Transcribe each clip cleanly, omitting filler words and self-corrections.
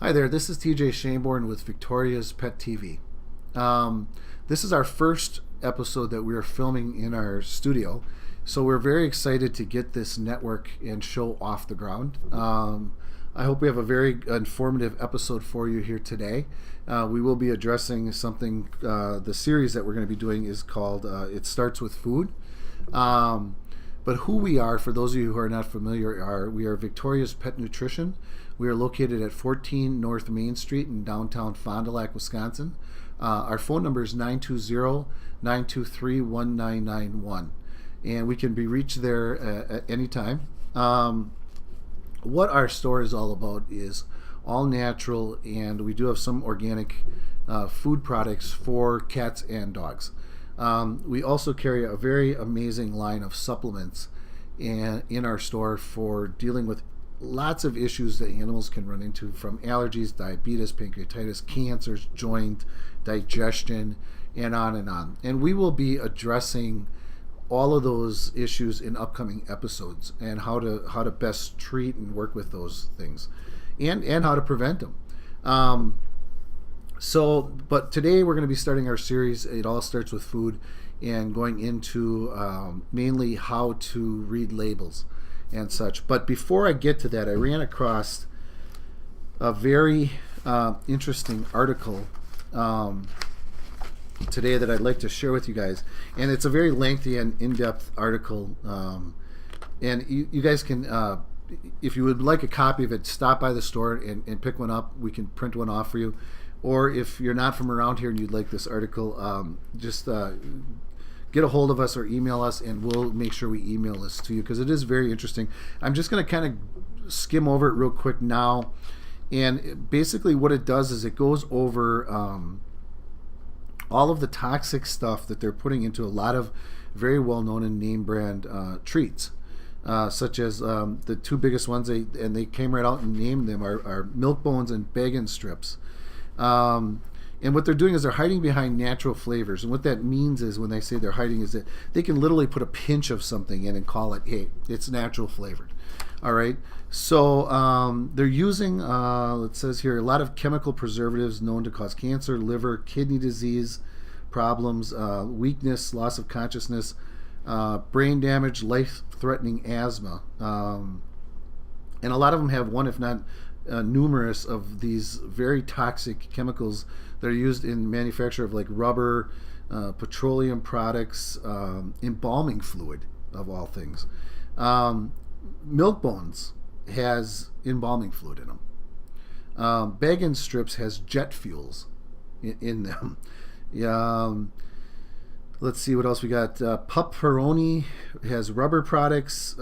Hi there, this is TJ Shaneborn with Victoria's Pet TV. This is our first episode that we are filming in our studio, so we're very excited to get this network and show off the ground. I hope we have a very informative episode for you here today. We will be addressing something, the series that we're going to be doing is called It Starts With Food. But who we are, for those of you who are not familiar, we are Victoria's Pet Nutrition. We are located at 14 North Main Street in downtown Fond du Lac, Wisconsin. Our phone number is 920-923-1991. And we can be reached there at any time. What our store is all about is all natural, and we do have some organic food products for cats and dogs. We also carry a very amazing line of supplements in our store for dealing with lots of issues that animals can run into, from allergies, diabetes, pancreatitis, cancers, joint, digestion, and on and on. And we will be addressing all of those issues in upcoming episodes, and how to best treat and work with those things, and how to prevent them. But today we're going to be starting our series, It All Starts With Food, and going into mainly how to read labels and such. But before I get to that, I ran across a very interesting article today that I'd like to share with you guys. And it's a very lengthy and in-depth article. And you guys can, if you would like a copy of it, stop by the store and pick one up. We can print one off for you. Or if you're not from around here and you'd like this article, just get a hold of us or email us, and we'll make sure we email this to you, because it is very interesting. I'm just going to kind of skim over it real quick now. And basically what it does is it goes over all of the toxic stuff that they're putting into a lot of very well-known and name brand treats. Such as the two biggest ones, they came right out and named them, are milk bones and bacon strips. And what they're doing is they're hiding behind natural flavors. And what that means is, when they say they're hiding, is that they can literally put a pinch of something in and call it, hey, it's natural flavored. All right. So they're using, it says here, a lot of chemical preservatives known to cause cancer, liver, kidney disease problems, weakness, loss of consciousness, brain damage, life-threatening asthma. And a lot of them have one, if not numerous, of these very toxic chemicals that are used in manufacture of, like, rubber, petroleum products, embalming fluid, of all things. Milk bones has embalming fluid in them. Bacon strips has jet fuels in them. Let's see what else we got. Pepperoni has rubber products.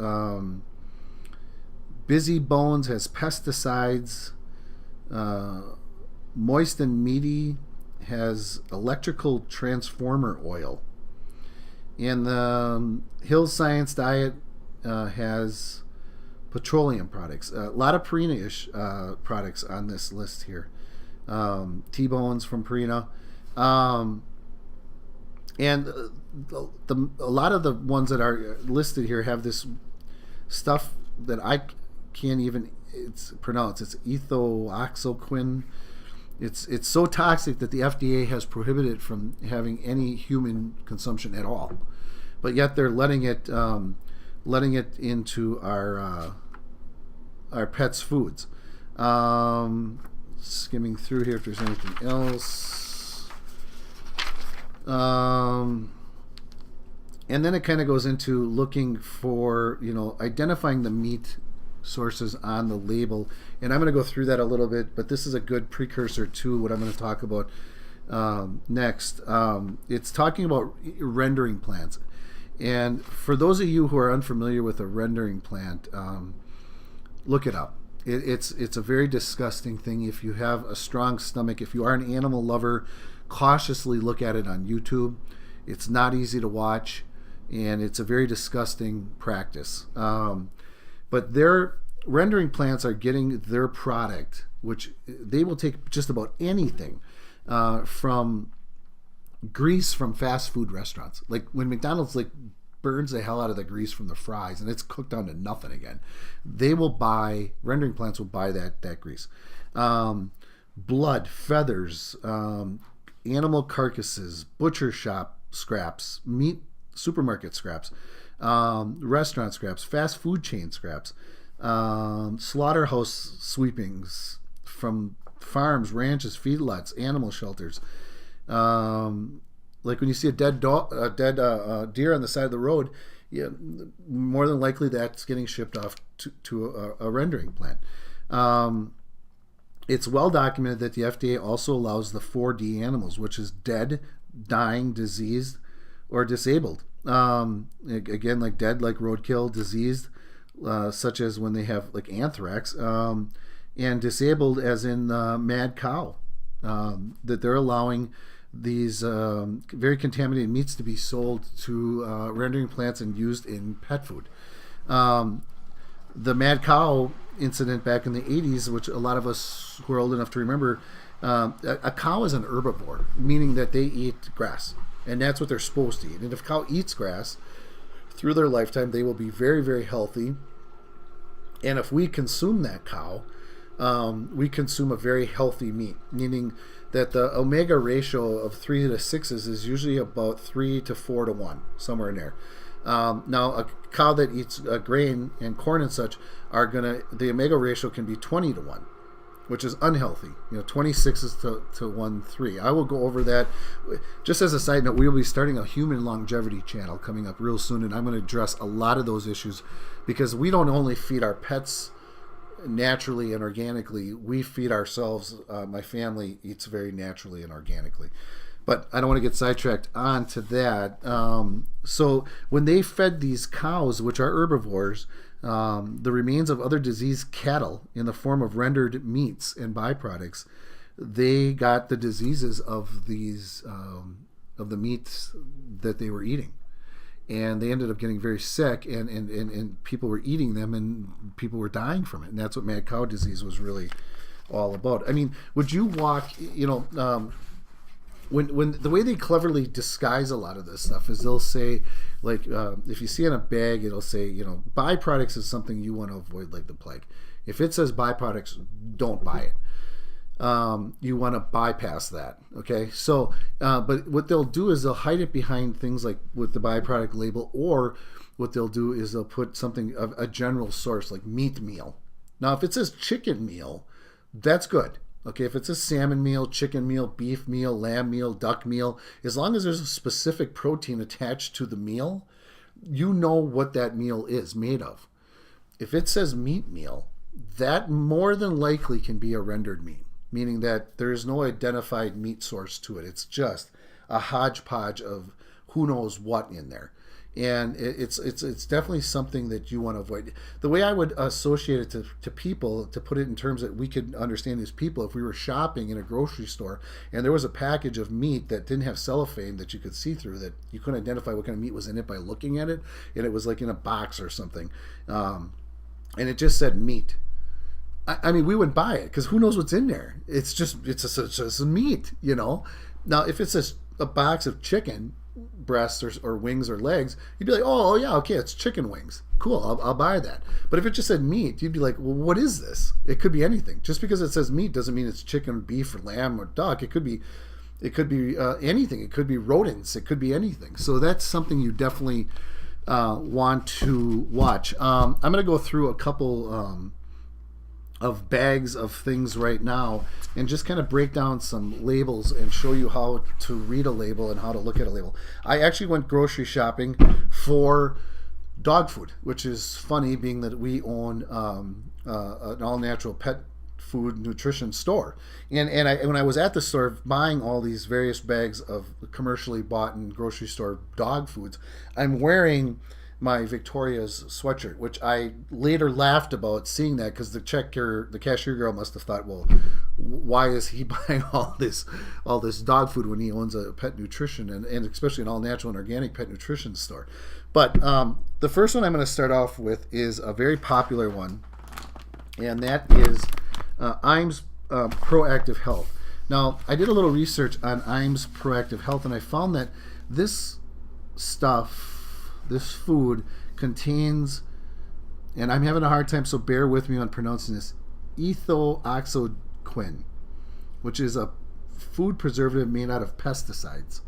Busy Bones has pesticides. Moist and Meaty has electrical transformer oil. And the Hill Science Diet has petroleum products. A lot of Purina-ish products on this list here. T-Bones from Purina. And a lot of the ones that are listed here have this stuff that I can't even pronounce. It's ethoxyquin. It's so toxic that the FDA has prohibited it from having any human consumption at all. But yet they're letting it into our pets' foods. Skimming through here if there's anything else. And then it kind of goes into looking for, identifying the meat sources on the label. And I'm going to go through that a little bit, but this is a good precursor to what I'm going to talk about next. It's talking about rendering plants. And for those of you who are unfamiliar with a rendering plant, look it up. It's a very disgusting thing. If you have a strong stomach, if you are an animal lover, cautiously look at it on YouTube. It's not easy to watch, and it's a very disgusting practice. But their rendering plants are getting their product, which they will take just about anything, from grease from fast food restaurants. Like when McDonald's burns the hell out of the grease from the fries and it's cooked down to nothing again, rendering plants will buy that grease. Blood, feathers, animal carcasses, butcher shop scraps, meat supermarket scraps, restaurant scraps, fast food chain scraps, slaughterhouse sweepings from farms, ranches, feedlots, animal shelters. Like when you see a dead deer on the side of the road, yeah, more than likely that's getting shipped off to a rendering plant. It's well documented that the FDA also allows the 4D animals, which is dead, dying, diseased, or disabled. Again, like dead, like roadkill, diseased, such as when they have like anthrax, and disabled as in mad cow, that they're allowing these very contaminated meats to be sold to rendering plants and used in pet food. The mad cow incident back in the 80s, which a lot of us who are old enough to remember, a cow is an herbivore, meaning that they eat grass, and that's what they're supposed to eat. And if a cow eats grass through their lifetime, they will be very, very healthy. And if we consume that cow, we consume a very healthy meat, meaning that the omega ratio of 3 to 6 is usually about 3 to 4 to 1, somewhere in there. Now, a cow that eats grain and corn and such the omega ratio can be 20 to 1, which is unhealthy. 26 is to 1, 3. I will go over that. Just as a side note, we will be starting a human longevity channel coming up real soon, and I'm going to address a lot of those issues, because we don't only feed our pets naturally and organically, we feed ourselves. My family eats very naturally and organically. But I don't want to get sidetracked on to that. So when they fed these cows, which are herbivores, the remains of other diseased cattle in the form of rendered meats and byproducts, they got the diseases of these of the meats that they were eating. And they ended up getting very sick, and people were eating them, and people were dying from it. And that's what mad cow disease was really all about. I mean, would you walk, when the way they cleverly disguise a lot of this stuff is they'll say, like, if you see in a bag, it'll say, byproducts is something you want to avoid like the plague. If it says byproducts, don't buy it. You want to bypass that. Okay. So, but what they'll do is they'll hide it behind things like with the byproduct label, or what they'll do is they'll put something of a general source like meat meal. Now, if it says chicken meal, that's good. Okay. If it says salmon meal, chicken meal, beef meal, lamb meal, duck meal, as long as there's a specific protein attached to the meal, you know what that meal is made of. If it says meat meal, that more than likely can be a rendered meat, meaning that there is no identified meat source to it. It's just a hodgepodge of who knows what in there. And it's definitely something that you want to avoid. The way I would associate it to people, to put it in terms that we could understand these people, if we were shopping in a grocery store and there was a package of meat that didn't have cellophane that you could see through, that you couldn't identify what kind of meat was in it by looking at it, and it was like in a box or something, and it just said meat. I mean, we wouldn't buy it because who knows what's in there? It's just a meat, Now, if it says a box of chicken breasts or wings or legs, you'd be like, oh yeah, okay, it's chicken wings. Cool, I'll buy that. But if it just said meat, you'd be like, well, what is this? It could be anything. Just because it says meat doesn't mean it's chicken, beef, or lamb, or duck. It could be anything. It could be rodents. It could be anything. So that's something you definitely want to watch. I'm going to go through a couple of bags of things right now and just kind of break down some labels and show you how to read a label and how to look at a label. I actually went grocery shopping for dog food, which is funny being that we own an all-natural pet food nutrition store. And when I was at the store buying all these various bags of commercially bought in grocery store dog foods, I'm wearing my Victoria's sweatshirt, which I later laughed about seeing that, because the cashier girl must have thought, well, why is he buying all this dog food when he owns a pet nutrition and especially an all natural and organic pet nutrition store? But the first one I'm going to start off with is a very popular one, and that is IAMS Proactive Health. Now, I did a little research on IAMS Proactive Health, and I found that this food contains, and I'm having a hard time, so bear with me on pronouncing this, ethioxyquinones, oxoquin, which is a food preservative made out of pesticides.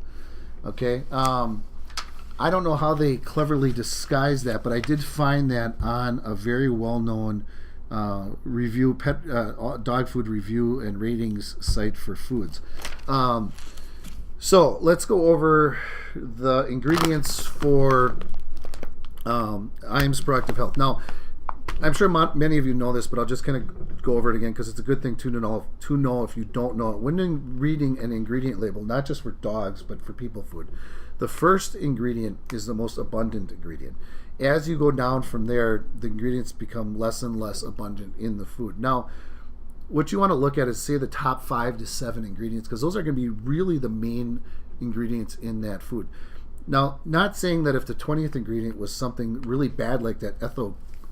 Okay, I don't know how they cleverly disguise that, but I did find that on a very well-known dog food review and ratings site for foods. So let's go over the ingredients for IAMS Productive Health. Now, I'm sure many of you know this, but I'll just kind of go over it again because it's a good thing to know if you don't know it. When reading an ingredient label, not just for dogs, but for people food, the first ingredient is the most abundant ingredient. As you go down from there, the ingredients become less and less abundant in the food. Now, what you want to look at is, say, the top 5 to 7 ingredients, because those are going to be really the main ingredients in that food. Now, not saying that if the 20th ingredient was something really bad like that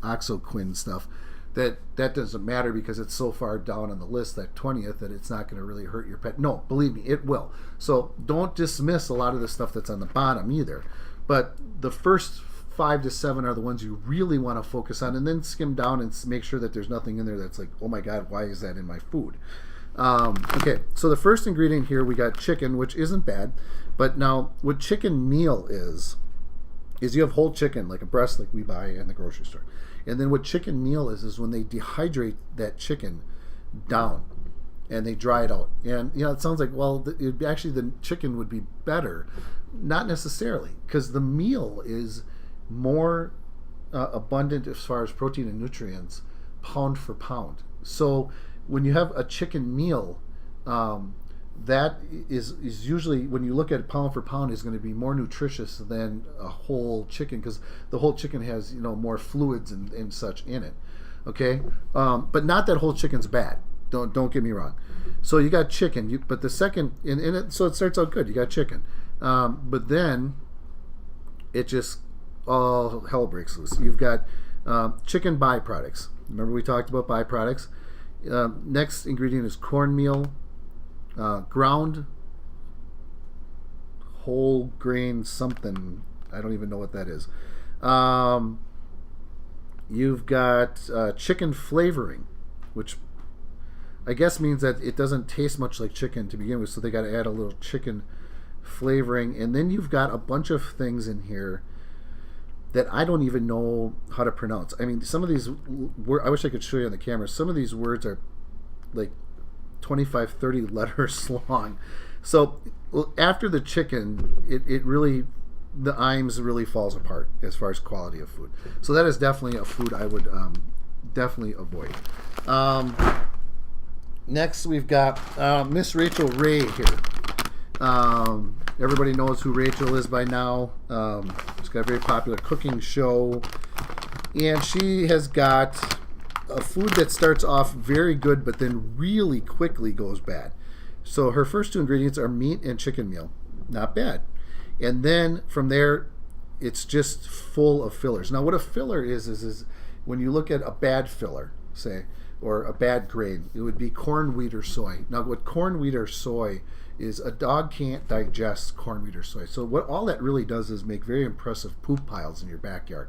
oxoquin stuff, that doesn't matter because it's so far down on the list, that 20th, that it's not going to really hurt your pet. No, believe me, it will. So don't dismiss a lot of the stuff that's on the bottom either. But the first 5 to 7 are the ones you really want to focus on, and then skim down and make sure that there's nothing in there that's like, oh my God, why is that in my food? Okay, so the first ingredient here, we got chicken, which isn't bad. But now, what chicken meal is you have whole chicken, like a breast like we buy in the grocery store. And then what chicken meal is when they dehydrate that chicken down and they dry it out. And, it sounds like, well, actually the chicken would be better. Not necessarily, because the meal is more abundant as far as protein and nutrients, pound for pound. So when you have a chicken meal, that is usually, when you look at it pound for pound, is going to be more nutritious than a whole chicken, because the whole chicken has more fluids and such in it. Okay, but not that whole chicken's bad. Don't get me wrong. So you got chicken, but the second in it, so it starts out good. You got chicken, but then it just all hell breaks loose. You've got chicken byproducts. Remember we talked about byproducts. Next ingredient is cornmeal. Ground whole grain something, I don't even know what that is. You've got chicken flavoring, which I guess means that it doesn't taste much like chicken to begin with, so they got to add a little chicken flavoring. And then you've got a bunch of things in here that I don't even know how to pronounce. I mean, some of these I wish I could show you on the camera. Some of these words are like 25, 30 letters long. So after the chicken, it really, the IAMS really falls apart as far as quality of food. So that is definitely a food I would definitely avoid. Next, we've got Miss Rachel Ray here. Everybody knows who Rachel is by now. She's got a very popular cooking show, and she has got a food that starts off very good but then really quickly goes bad. So her first 2 ingredients are meat and chicken meal. Not bad. And then from there, it's just full of fillers. Now what a filler is when you look at a bad filler, say, or a bad grain, it would be corn, wheat, or soy. Now what corn, wheat, or soy is, a dog can't digest corn, wheat, or soy. So what all that really does is make very impressive poop piles in your backyard.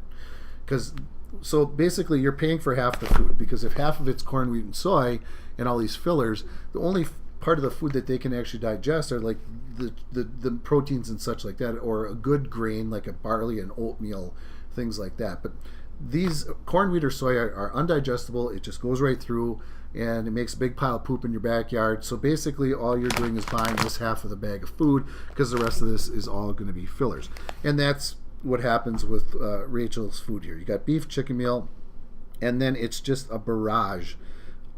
So basically you're paying for half the food, because if half of it's corn, wheat, and soy and all these fillers, the only part of the food that they can actually digest are like the proteins and such like that, or a good grain like a barley and oatmeal, things like that. But these corn, wheat, or soy are undigestible. It just goes right through and it makes a big pile of poop in your backyard. So basically all you're doing is buying this half of the bag of food, because the rest of this is all going to be fillers. And that's what happens with Rachel's food here. You got beef, chicken meal, and then it's just a barrage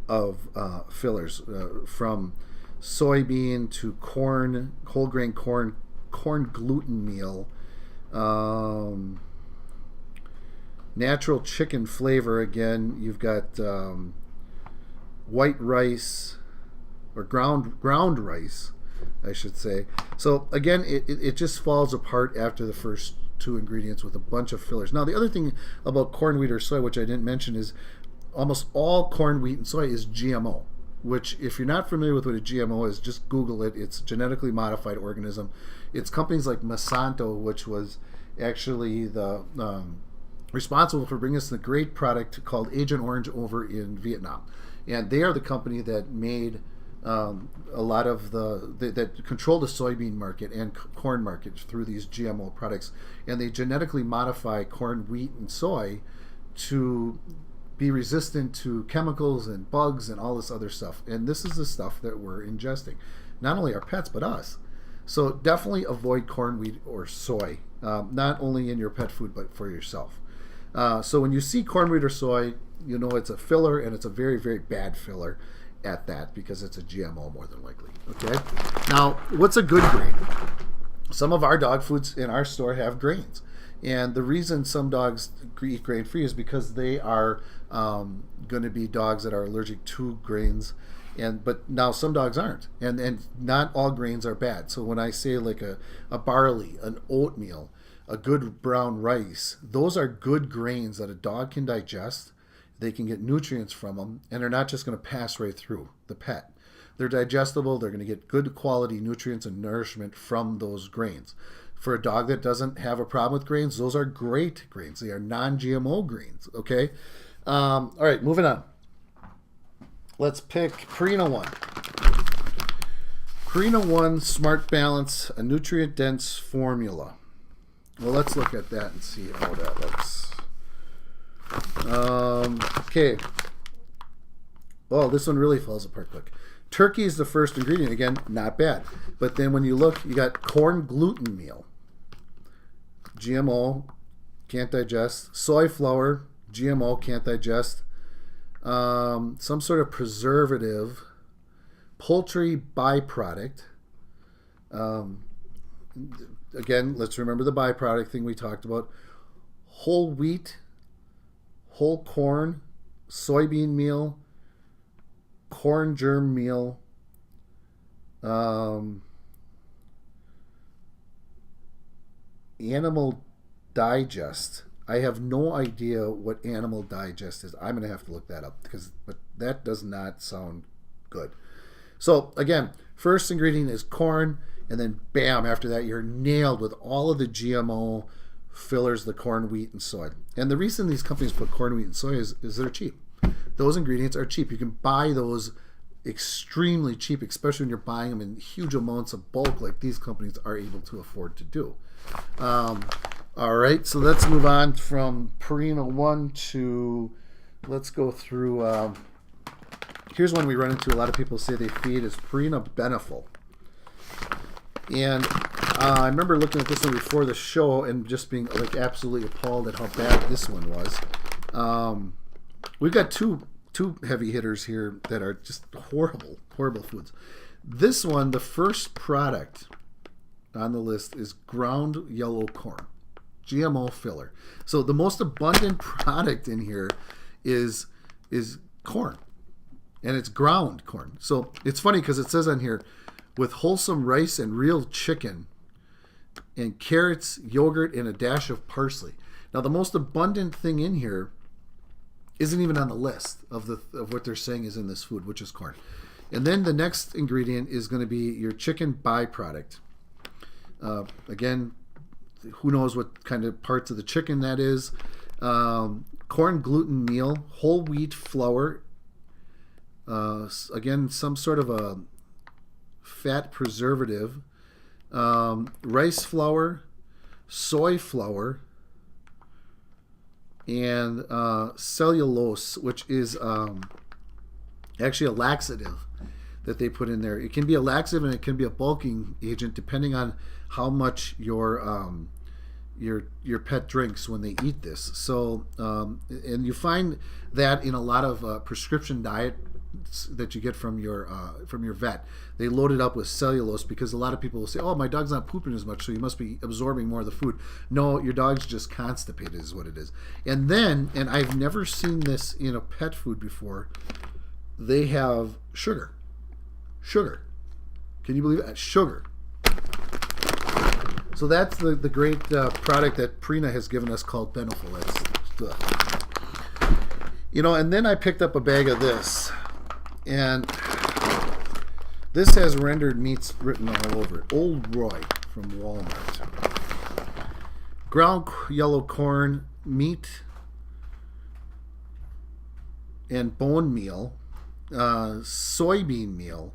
of fillers, from soybean to corn, whole grain corn gluten meal, natural chicken flavor. Again, you've got white rice, or ground rice, I should say. So again, it just falls apart after the first 2 ingredients with a bunch of fillers. Now the other thing about corn, wheat, or soy, which I didn't mention, is almost all corn, wheat, and soy is GMO, which, if you're not familiar with what a GMO is, just Google it. It's genetically modified organism. It's companies like Monsanto, which was actually the responsible for bringing us the great product called Agent Orange over in Vietnam. and they are the company that made a lot of that control the soybean market and corn market through these GMO products, and they genetically modify corn, wheat, and soy to be resistant to chemicals and bugs and all this other stuff. And this is the stuff that we're ingesting, not only our pets but us. So definitely avoid corn, wheat, or soy, not only in your pet food but for yourself. So when you see corn, wheat, or soy, you know it's a filler, and it's a very, very bad filler at that, because it's a GMO more than likely. Okay. Now, what's a good grain? Some of our dog foods in our store have grains, and the reason some dogs eat grain free is because they are going to be dogs that are allergic to grains, but now some dogs aren't, and not all grains are bad. So when I say like a barley, an oatmeal, a good brown rice, those are good grains that a dog can digest. They can get nutrients from them, and they're not just going to pass right through the pet. They're digestible. They're going to get good quality nutrients and nourishment from those grains. For a dog that doesn't have a problem with grains, those are great grains. They are non-GMO grains, okay? All right, moving on. Let's pick Purina One. Purina One Smart Balance, a nutrient-dense formula. Well, let's look at that and see how that looks. Okay. Oh, this one really falls apart quick. Turkey is the first ingredient. Again, not bad. But then when you look, you got corn gluten meal. GMO, can't digest. Soy flour, GMO, can't digest. Some sort of preservative. Poultry byproduct. Again, let's remember the byproduct thing we talked about. Whole wheat, whole corn, soybean meal, corn germ meal, animal digest. I have no idea what animal digest is. I'm going to have to look that up, but that does not sound good. So again, first ingredient is corn, and then bam, after that you're nailed with all of the GMO fillers, the corn, wheat, and soy. And the reason these companies put corn, wheat, and soy is they're cheap. Those ingredients are cheap. You can buy those extremely cheap, especially when you're buying them in huge amounts of bulk like these companies are able to afford to do. All right, so let's move on from Purina One to, let's go through, here's one we run into. A lot of people say they feed is Purina Beneful. And I remember looking at this one before the show and just being like absolutely appalled at how bad this one was. We've got two heavy hitters here that are just horrible foods. This one, the first product on the list is ground yellow corn, GMO filler. So the most abundant product in here is corn, and it's ground corn. So it's funny because it says on here, with wholesome rice and real chicken and carrots, yogurt, and a dash of parsley. Now the most abundant thing in here isn't even on the list of what they're saying is in this food, which is corn. And then the next ingredient is going to be your chicken byproduct. Again, who knows what kind of parts of the chicken that is. Corn gluten meal, whole wheat flour. Again, some sort of a fat preservative. Rice flour, soy flour, and cellulose, which is actually a laxative that they put in there. It can be a laxative and it can be a bulking agent depending on how much your pet drinks when they eat this. So and you find that in a lot of prescription diet that you get from your vet. They load it up with cellulose because a lot of people will say, oh, my dog's not pooping as much, so you must be absorbing more of the food. No, your dog's just constipated is what it is. And then, and I've never seen this in a pet food before, they have sugar. Can you believe that? Sugar. So that's the great product that Purina has given us called Beneful. That's and then I picked up a bag of this. And this has rendered meats written all over it. Old Roy from Walmart. Ground yellow corn, meat, and bone meal. soybean meal,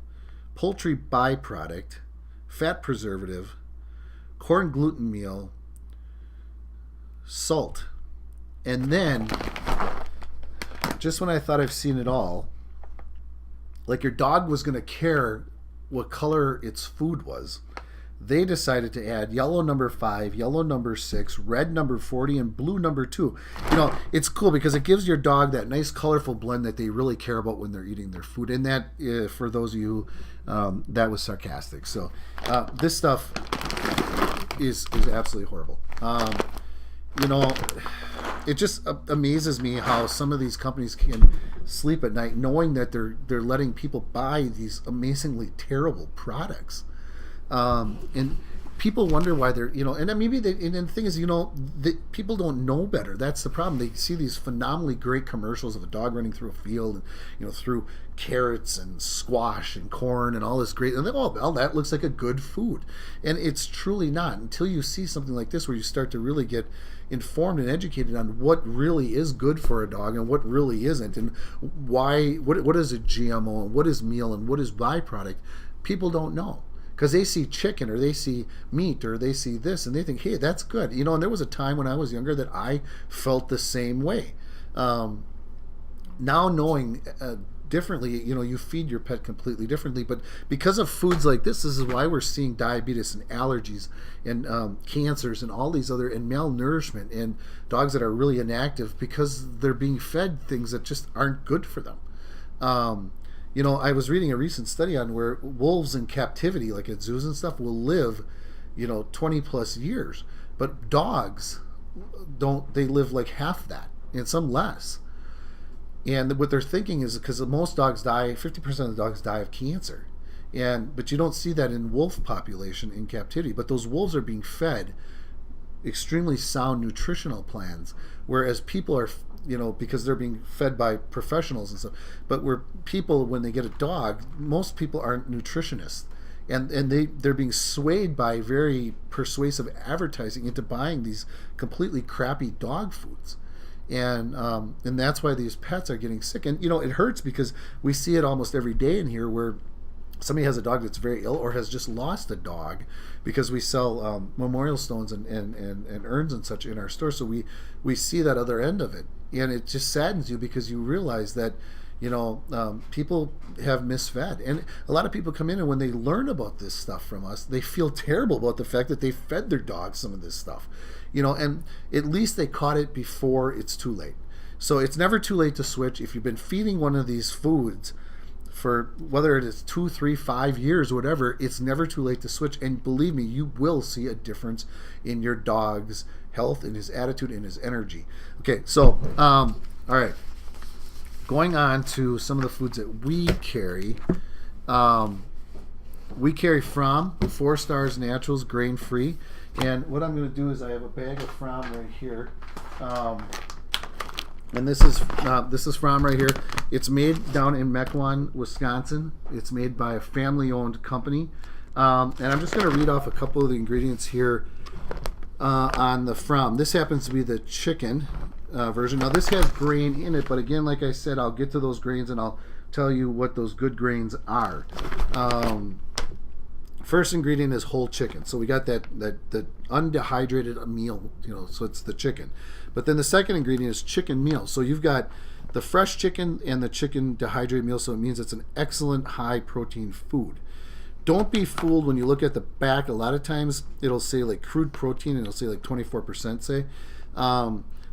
poultry byproduct, fat preservative, corn gluten meal, salt. And then, just when I thought I've seen it all, like your dog was going to care what color its food was, they decided to add yellow number 5, yellow number 6, red number 40, and blue number 2. It's cool because it gives your dog that nice colorful blend that they really care about when they're eating their food. And that, for those of you, that was sarcastic. So this stuff is absolutely horrible. It just amazes me how some of these companies can sleep at night knowing that they're letting people buy these amazingly terrible products. And people wonder why they're, and then maybe and the thing is, people don't know better. That's the problem. They see these phenomenally great commercials of a dog running through a field and, through carrots and squash and corn and all this great, and they go, oh, well, that looks like a good food. And it's truly not until you see something like this where you start to really get informed and educated on what really is good for a dog and what really isn't, and what is a GMO and what is meal and what is byproduct. People don't know. Because they see chicken or they see meat or they see this and they think, hey, that's good. And there was a time when I was younger that I felt the same way. Now knowing differently, you feed your pet completely differently. But because of foods like this is why we're seeing diabetes and allergies and cancers and all these other, and malnourishment, and dogs that are really inactive because they're being fed things that just aren't good for them. I was reading a recent study on where wolves in captivity, like at zoos and stuff, will live, 20 plus years. But dogs they live like half that, and some less. And what they're thinking is because most dogs die, 50% of the dogs die of cancer. But you don't see that in wolf population in captivity. But those wolves are being fed extremely sound nutritional plans, whereas people are, because they're being fed by professionals and stuff. But where people, when they get a dog, most people aren't nutritionists, and they're being swayed by very persuasive advertising into buying these completely crappy dog foods. And that's why these pets are getting sick. And it hurts because we see it almost every day in here where somebody has a dog that's very ill or has just lost a dog, because we sell memorial stones and urns and such in our store. So we see that other end of it. And it just saddens you because you realize that, people have misfed. And a lot of people come in, and when they learn about this stuff from us, they feel terrible about the fact that they fed their dogs some of this stuff. And at least they caught it before it's too late. So it's never too late to switch. If you've been feeding one of these foods for whether it is 2, 3, 5 years, or whatever, it's never too late to switch. And believe me, you will see a difference in your dog's health, in his attitude, in his energy. Okay, so all right, going on to some of the foods that we carry. We carry From 4 Stars Naturals, grain free. And what I'm going to do is I have a bag of From right here. And this is From right here. It's made down in Mequon, Wisconsin. It's made by a family-owned company. And I'm just going to read off a couple of the ingredients here on the From. This happens to be the chicken version. Now, this has grain in it, but again, like I said, I'll get to those grains and I'll tell you what those good grains are. First ingredient is whole chicken. So we got that undehydrated meal, so it's the chicken. But then the second ingredient is chicken meal. So you've got the fresh chicken and the chicken dehydrated meal, so it means it's an excellent high protein food. Don't be fooled when you look at the back. A lot of times it'll say like crude protein and it'll say like 24%, say.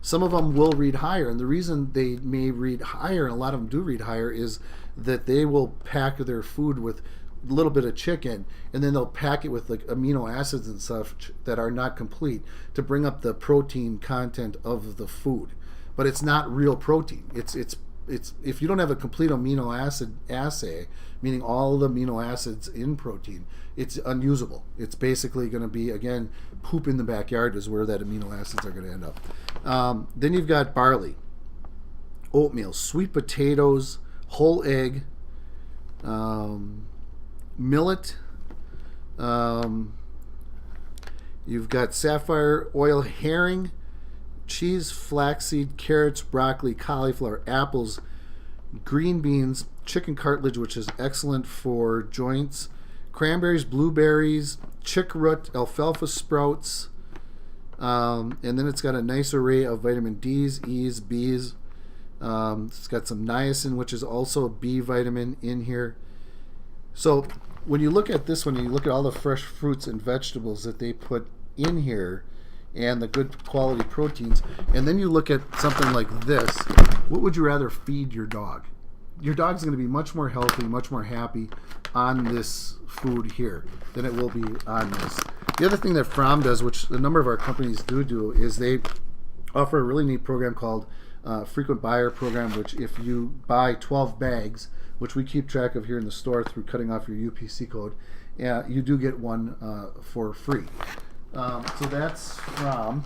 Some of them will read higher, and the reason they may read higher, and a lot of them do read higher, is that they will pack their food with a little bit of chicken, and then they'll pack it with like amino acids and stuff that are not complete to bring up the protein content of the food. But it's not real protein. It's if you don't have a complete amino acid assay, meaning all the amino acids in protein, it's unusable. It's basically going to be, again, poop in the backyard is where that amino acids are going to end up. Then you've got barley, oatmeal, sweet potatoes, whole egg, millet. You've got sapphire oil herring, cheese, flaxseed, carrots, broccoli, cauliflower, apples, green beans, chicken cartilage, which is excellent for joints, cranberries, blueberries, chick root, alfalfa sprouts, and then it's got a nice array of vitamin D's, E's, B's. It's got some niacin, which is also a B vitamin in here. So when you look at this one, you look at all the fresh fruits and vegetables that they put in here and the good quality proteins, and then you look at something like this, what would you rather feed your dog? Your dog's going to be much more healthy, much more happy on this food here than it will be on this. The other thing that Fromm does, which a number of our companies do, is they offer a really neat program called Frequent Buyer Program, which if you buy 12 bags, which we keep track of here in the store through cutting off your UPC code, you do get one for free. So that's Fromm.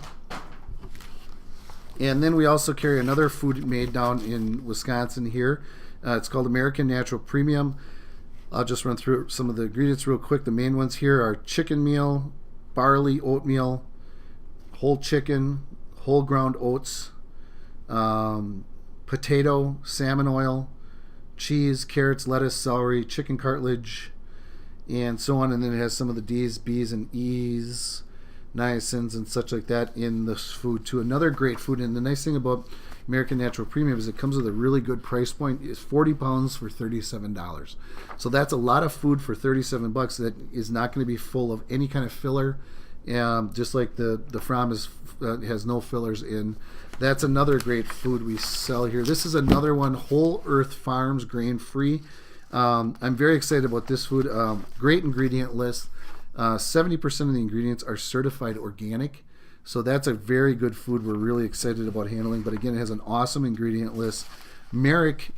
And then we also carry another food made down in Wisconsin here. It's called American Natural Premium. I'll just run through some of the ingredients real quick. The main ones here are chicken meal, barley, oatmeal, whole chicken, whole ground oats, potato, salmon oil, cheese, carrots, lettuce, celery, chicken cartilage, and so on. And then it has some of the D's, B's, and E's, niacins, and such like that in this food too. Another great food, and the nice thing about American Natural Premium is it comes with a really good price point. It's 40 pounds for $37. So that's a lot of food for $37 that is not going to be full of any kind of filler. Just like the Fromm has no fillers in. That's another great food we sell here. This is another one, Whole Earth Farms, grain free. I'm very excited about this food. Great ingredient list. 70% of the ingredients are certified organic. So that's a very good food we're really excited about handling. But again, it has an awesome ingredient list. Merrick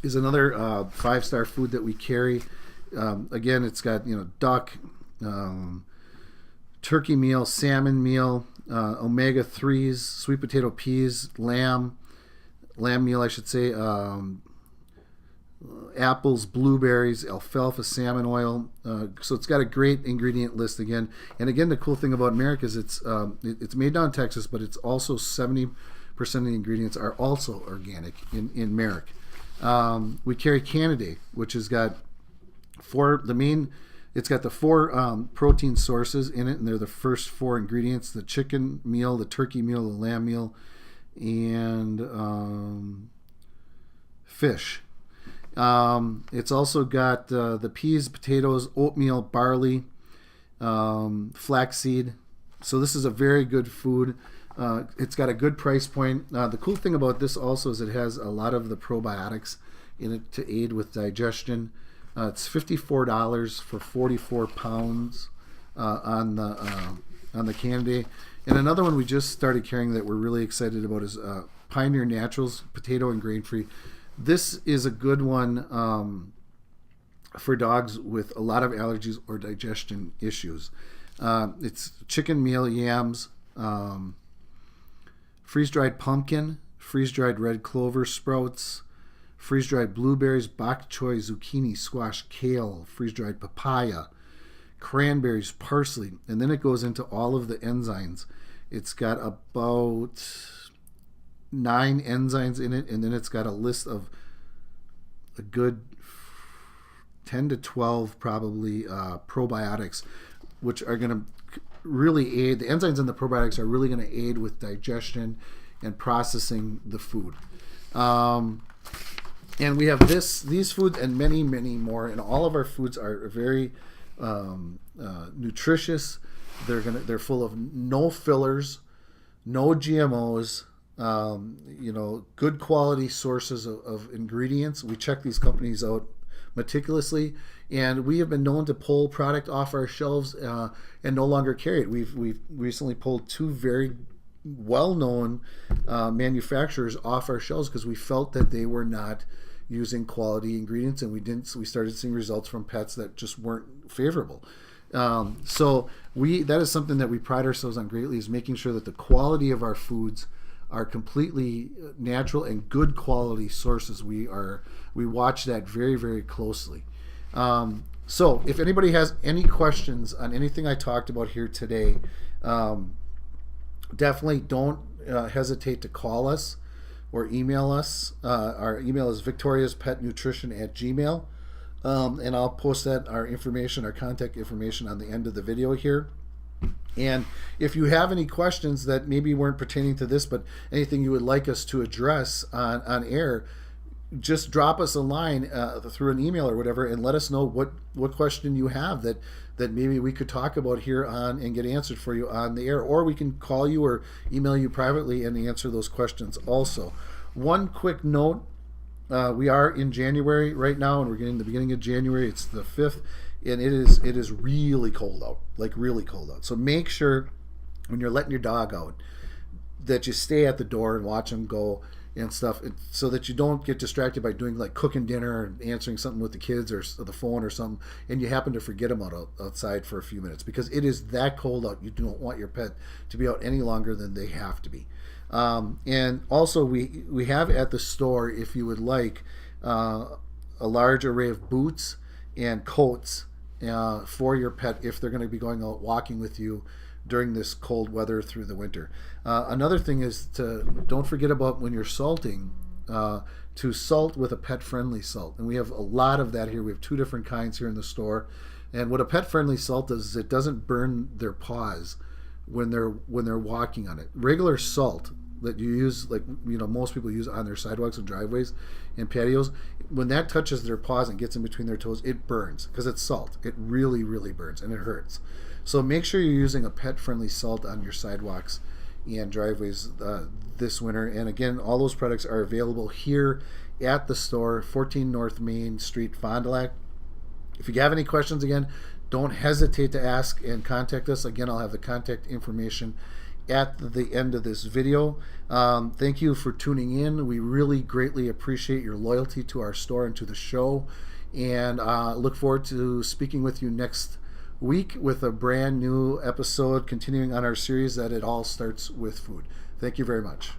is another 5-star food that we carry. Again, it's got duck, turkey meal, salmon meal, omega-3s, sweet potato peas, lamb meal, I should say, apples, blueberries, alfalfa, salmon oil. So it's got a great ingredient list again. And again, the cool thing about Merrick is it's made down in Texas, but it's also 70% of the ingredients are also organic in Merrick. We carry Canidae, which has got it's got the 4 protein sources in it, and they're the first 4 ingredients: the chicken meal, the turkey meal, the lamb meal, and fish. It's also got the peas, potatoes, oatmeal, barley, flaxseed. So this is a very good food. It's got a good price point. The cool thing about this also is it has a lot of the probiotics in it to aid with digestion. It's $54 for 44 pounds on the Canidae. And another one we just started carrying that we're really excited about is Pioneer Naturals, potato and grain free. This is a good one for dogs with a lot of allergies or digestion issues. It's chicken meal, yams, freeze-dried pumpkin, freeze-dried red clover sprouts, freeze-dried blueberries, bok choy, zucchini, squash, kale, freeze-dried papaya, cranberries, parsley, and then it goes into all of the enzymes. It's got about 9 enzymes in it, and then it's got a list of a good 10 to 12 probably probiotics, which are going to really aid. The enzymes in the probiotics are really going to aid with digestion and processing the food. And we have these foods and many, many more, and all of our foods are very nutritious. They're full of no fillers, no GMOs. Good quality sources of ingredients. We check these companies out meticulously, and we have been known to pull product off our shelves and no longer carry it. We've recently pulled 2 very well-known manufacturers off our shelves because we felt that they were not using quality ingredients, and we started seeing results from pets that just weren't favorable. So that is something that we pride ourselves on greatly, is making sure that the quality of our foods are completely natural and good quality sources. We watch that very, very closely. So if anybody has any questions on anything I talked about here today, definitely don't hesitate to call us or email us. Our email is victoriaspetnutrition@gmail. And I'll post that, our contact information on the end of the video here. And if you have any questions that maybe weren't pertaining to this, but anything you would like us to address on air, just drop us a line through an email or whatever, and let us know what question you have that maybe we could talk about here on and get answered for you on the air, or we can call you or email you privately and answer those questions also. One quick note, we are in January right now, and we're getting the beginning of January. It's the 5th, and it is really cold out, like really cold out. So make sure when you're letting your dog out that you stay at the door and watch him go and stuff, so that you don't get distracted by doing like cooking dinner and answering something with the kids or the phone or something, and you happen to forget them outside for a few minutes, because it is that cold out. You don't want your pet to be out any longer than they have to be. And also we have at the store, if you would like, a large array of boots and coats for your pet if they're going to be going out walking with you during this cold weather through the winter. Another thing is don't forget about when you're salting, to salt with a pet-friendly salt. And we have a lot of that here. We have 2 different kinds here in the store. And what a pet-friendly salt does is it doesn't burn their paws when they're walking on it. Regular salt that you use, like most people use on their sidewalks and driveways and patios, when that touches their paws and gets in between their toes, it burns because it's salt. It really, really burns, and it hurts. So make sure you're using a pet-friendly salt on your sidewalks and driveways this winter. And again, all those products are available here at the store, 14 North Main Street, Fond du Lac. If you have any questions, again, don't hesitate to ask and contact us. Again, I'll have the contact information at the end of this video. Thank you for tuning in. We really greatly appreciate your loyalty to our store and to the show, and look forward to speaking with you next week with a brand new episode, continuing on our series that it all starts with food. Thank you very much.